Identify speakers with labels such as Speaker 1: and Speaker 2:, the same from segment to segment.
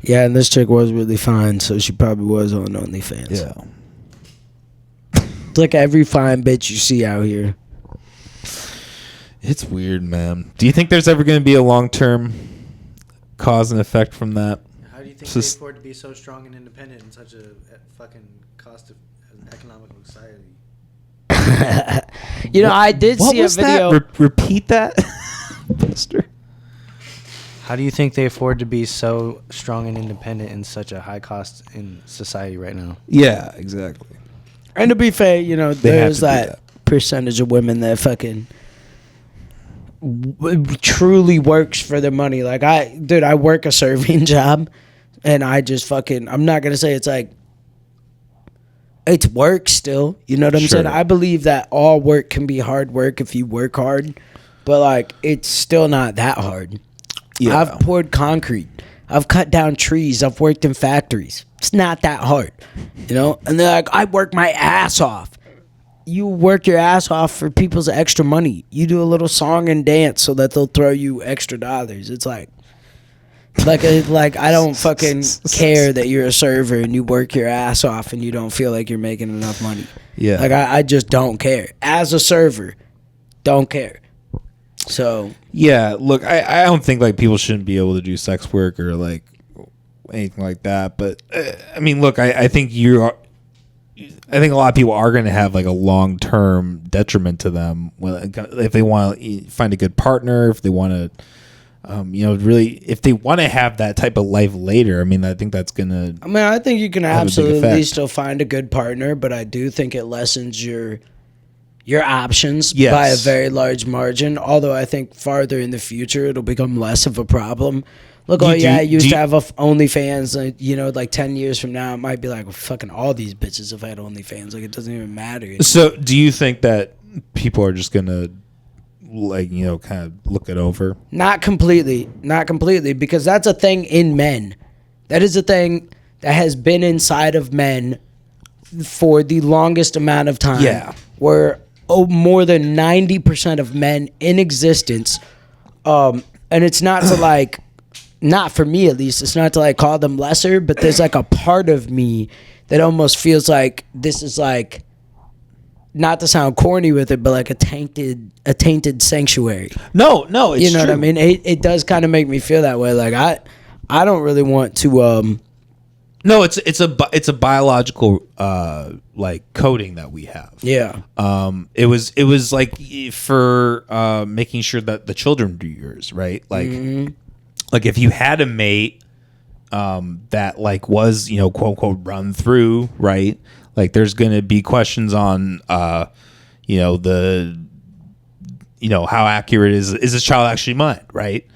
Speaker 1: Yeah, and this chick was really fine, so she probably was on OnlyFans.
Speaker 2: Yeah.
Speaker 1: It's like every fine bitch you see out here.
Speaker 2: It's weird, man. Do you think there's ever going to be a long-term cause and effect from that?
Speaker 3: How do you think they afford to be so strong and independent in such a fucking cost of economical society?
Speaker 1: I did see a video.
Speaker 2: That? Repeat that, Buster.
Speaker 3: How do you think they afford to be so strong and independent in such a high cost in society right now?
Speaker 2: Yeah, exactly.
Speaker 1: And to be fair, there's that percentage of women that fucking truly works for their money. Like I work a serving job, and I just I'm not gonna say it's like it's work still. You know what I'm saying? I believe that all work can be hard work if you work hard, but like it's still not that hard. Yeah. I've poured concrete. I've cut down trees. I've worked in factories. It's not that hard, And they're like, I work my ass off. You work your ass off for people's extra money. You do a little song and dance so that they'll throw you extra dollars. It's like I don't fucking care that you're a server and you work your ass off and you don't feel like you're making enough money.
Speaker 2: Yeah.
Speaker 1: Like I just don't care. As a server, don't care. So
Speaker 2: yeah, look, I don't think like people shouldn't be able to do sex work or like anything like that. But I mean, look, I think I think a lot of people are going to have like a long-term detriment to them if they want to find a good partner, if they want to, really, if they want to have that type of life later. I mean, I think that's going to. I
Speaker 1: mean, I think you can absolutely still find a good partner, but I do think it lessens your options by a very large margin. Although I think farther in the future, it'll become less of a problem. Look, I used to have a OnlyFans. Like 10 years from now, it might be like, well, fucking all these bitches have had OnlyFans. Like, it doesn't even matter anymore.
Speaker 2: So, do you think that people are just gonna, kind of look it over?
Speaker 1: Not completely, because that's a thing in men. That is a thing that has been inside of men for the longest amount of time.
Speaker 2: Yeah,
Speaker 1: where more than 90% of men in existence, and it's not to like. Not for me, at least. It's not to like call them lesser, but there's like a part of me that almost feels like this is like, not to sound corny with it, but like a tainted sanctuary.
Speaker 2: No, it's
Speaker 1: true. What I mean? It does kind of make me feel that way. Like I don't really want to.
Speaker 2: No, it's a biological like coding that we have.
Speaker 1: Yeah.
Speaker 2: It was like for making sure that the children do yours, right? Like. Mm-hmm. Like if you had a mate that like was, quote unquote run through, right? Like there's going to be questions on how accurate is this child actually mine, right?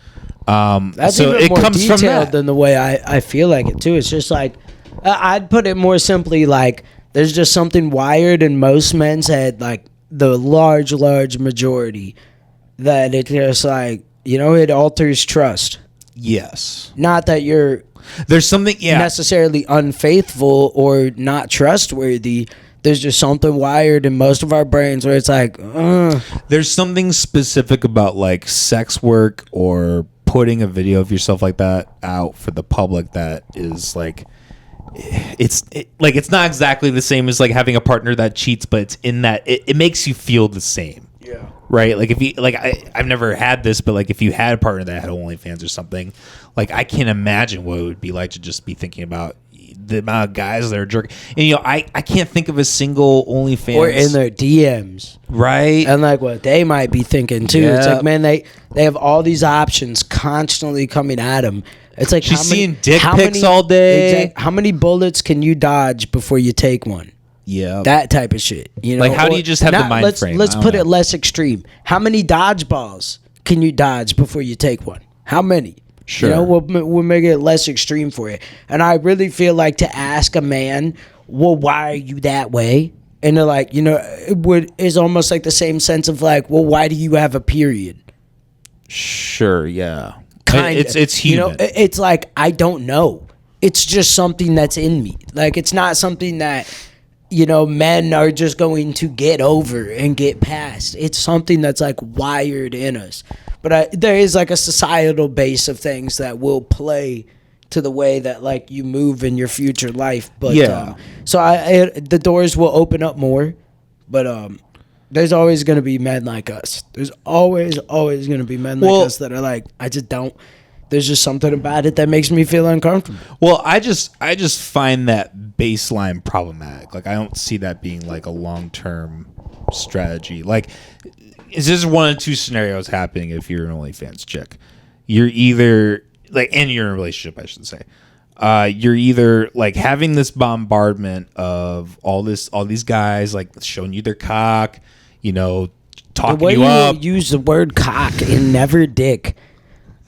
Speaker 1: That's so even more comes detailed than the way I feel like it too. It's just like I'd put it more simply like there's just something wired in most men's head, like the large majority, that it just like, it alters trust.
Speaker 2: Yes.
Speaker 1: Not that there's something necessarily unfaithful or not trustworthy. There's just something wired in most of our brains where it's like,
Speaker 2: There's something specific about like sex work or putting a video of yourself like that out for the public that is like, it's not exactly the same as like having a partner that cheats, but it's in that it makes you feel the same.
Speaker 1: Yeah.
Speaker 2: Right, like if you like, I've never had this, but like if you had a partner that had OnlyFans or something, like I can't imagine what it would be like to just be thinking about the amount of guys that are jerking. And I can't think of a single OnlyFans
Speaker 1: or in their DMs,
Speaker 2: right?
Speaker 1: And like what they might be thinking too. Yeah. It's like, man, they have all these options constantly coming at them. It's like
Speaker 2: she's seeing dick pics all day.
Speaker 1: How many bullets can you dodge before you take one?
Speaker 2: Yeah,
Speaker 1: that type of shit.
Speaker 2: Like how do you just have the mind frame?
Speaker 1: Let's put it less extreme. How many dodgeballs can you dodge before you take one? How many?
Speaker 2: Sure.
Speaker 1: We'll make it less extreme for you. And I really feel like to ask a man, well, why are you that way? And they're like, is almost like the same sense of like, well, why do you have a period?
Speaker 2: Sure. Yeah.
Speaker 1: Kind of.
Speaker 2: It's human.
Speaker 1: It's like I don't know. It's just something that's in me. Like it's not something that. Men are just going to get over and get past. It's something that's like wired in us. But there is like a societal base of things that will play to the way that like you move in your future life. But
Speaker 2: Yeah.
Speaker 1: so the doors will open up more, but there's always gonna be men like us. There's always gonna be men like us that are like, I just don't. There's just something about it that makes me feel uncomfortable.
Speaker 2: Well, I just find that baseline problematic. Like I don't see that being like a long-term strategy. Like it's just one of two scenarios happening if you're an OnlyFans chick. You're either like, and you're in a relationship, I should say. You're either like having this bombardment of all these guys like showing you their cock, you know, talking
Speaker 1: the way
Speaker 2: you up.
Speaker 1: You use the word cock and never dick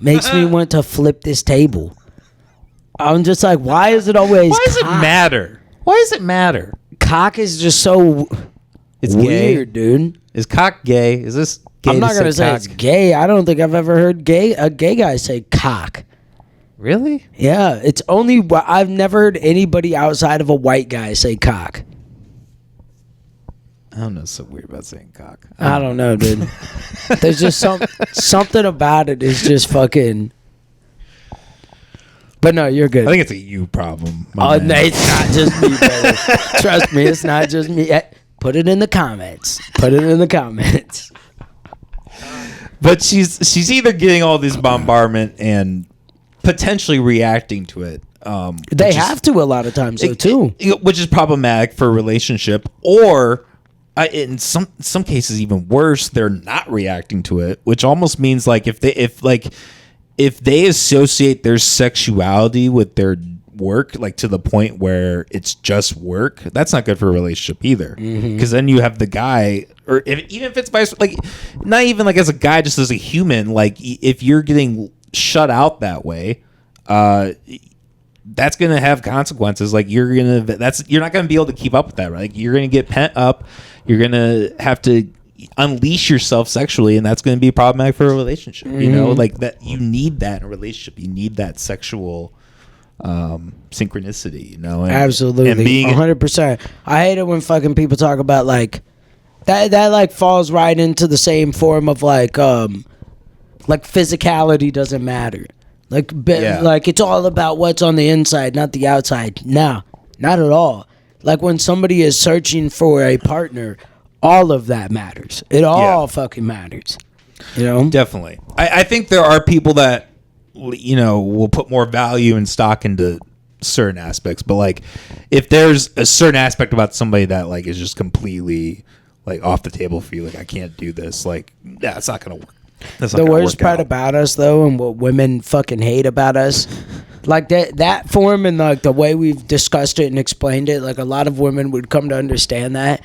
Speaker 1: makes me want to flip this table. I'm just like, why is it always?
Speaker 2: Why does it matter? Why does it matter?
Speaker 1: Cock is just so
Speaker 2: It's
Speaker 1: weird,
Speaker 2: gay.
Speaker 1: dude.
Speaker 2: Is cock gay? Is this gay?
Speaker 1: I'm not gonna say
Speaker 2: cock?
Speaker 1: it's gay. I don't think I've ever heard a gay guy say cock.
Speaker 2: Really?
Speaker 1: Yeah, it's only I've never heard anybody outside of a white guy say cock.
Speaker 2: I don't know. It's so weird about saying cock.
Speaker 1: I don't know, dude. There's just something about it is just fucking. But no, you're good.
Speaker 2: I think it's a you problem.
Speaker 1: Oh, no, it's not just me, brother. Trust me, it's not just me. Put it in the comments.
Speaker 2: But she's either getting all this bombardment and potentially reacting to it.
Speaker 1: They have to a lot of times, though, too.
Speaker 2: Which is problematic for a relationship, or in some cases even worse, they're not reacting to it, which almost means like if they associate their sexuality with their work, like to the point where it's just work, that's not good for a relationship either. Because then you have the guy, or even if it's vice, like not even like as a guy, just as a human, like if you're getting shut out that way, that's gonna have consequences. Like you're not gonna be able to keep up with that, right? Like you're gonna get pent up, you're gonna have to unleash yourself sexually, and that's going to be problematic for a relationship. You know, like that, you need that in a relationship. You need that sexual synchronicity, you know.
Speaker 1: Absolutely,
Speaker 2: and being
Speaker 1: 100%. I hate it when fucking people talk about like that like falls right into the same form of like physicality doesn't matter. Like like it's all about what's on the inside, not the outside. No, not at all. Like when somebody is searching for a partner, all of that matters. It all fucking matters. You know?
Speaker 2: Definitely. I think there are people that, you know, will put more value and stock into certain aspects. But, like, if there's a certain aspect about somebody that, like, is just completely, like, off the table for you, like, I can't do this, like, yeah, it's not going to work.
Speaker 1: The worst part about us, though, and what women fucking hate about us, like, that form and, like, the way we've discussed it and explained it, like, a lot of women would come to understand that.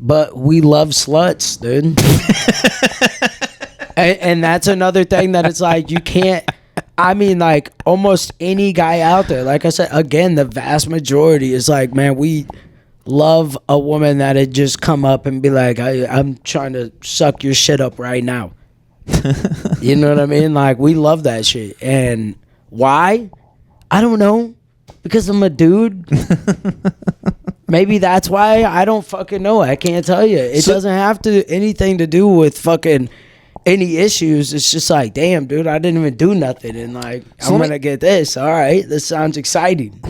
Speaker 1: But we love sluts, dude. and that's another thing that it's like, you can't, I mean, like, almost any guy out there, like I said, again, the vast majority is like, man, we love a woman that had just come up and be like, I'm trying to suck your shit up right now. You know what I mean? Like, we love that shit. And why? I don't know. Because I'm a dude. Maybe that's why. I don't fucking know. I can't tell you. It doesn't have to anything to do with fucking any issues. It's just like, damn, dude, I didn't even do nothing, and like, I'm gonna get this. All right, this sounds exciting.